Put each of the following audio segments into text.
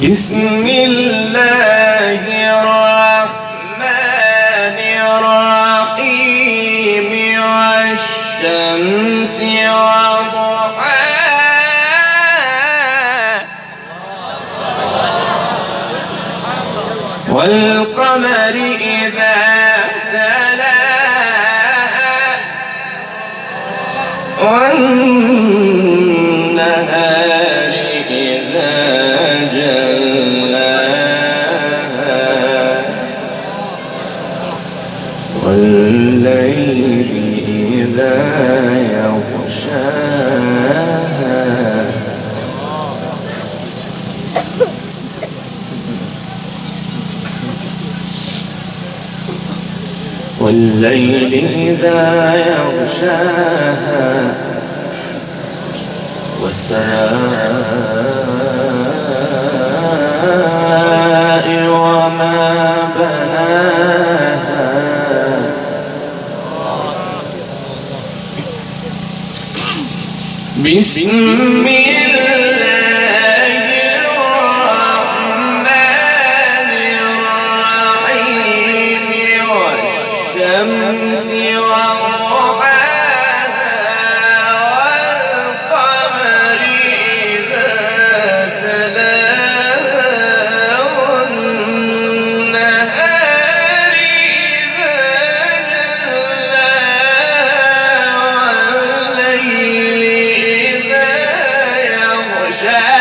بسم الله الرحمن الرحيم والشمس وضحاها والقمر إذا تلاها والنهار إذا جلاها والليل إذا يغشاها والليل إذا يغشاها والسماء وما بناها بسم الله الرحمن الرحيم والشمس وضحاها والقمر إذا تلاها والنهار إذا جلاها والليل إذا يغشاها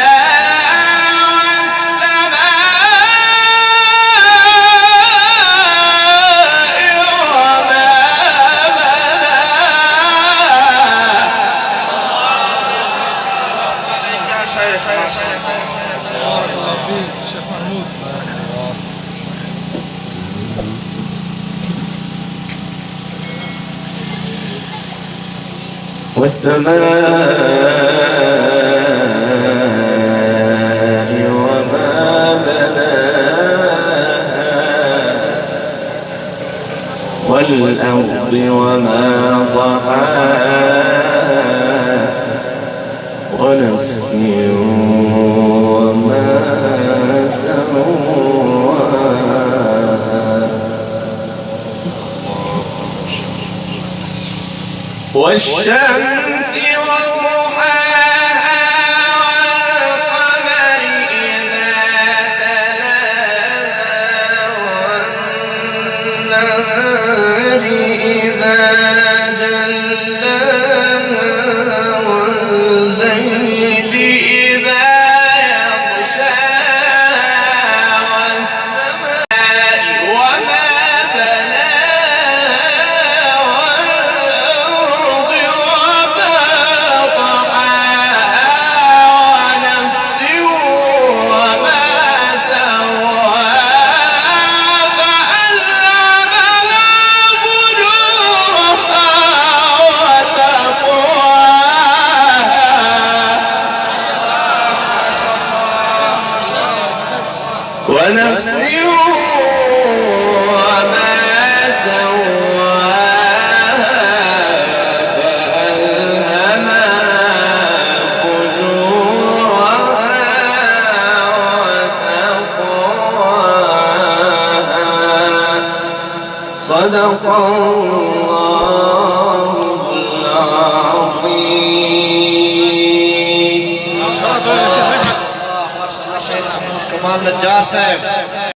والسماء وما بناها والأرض وما طحاها ونفس وما سواها والشمس وضحاها والقمر إذا تلاها والنهار إذا جلاها والليل إذا يغشاها والسماء وما بناها والأرض وما طحاها ونفس وما سواها فألهمها فجورها وتقواها ونفس وما سواها فألهمها فجورها وتقواها صدق الله العظيم. ما شاء الله شيخ محمود كمال نجار صاحب.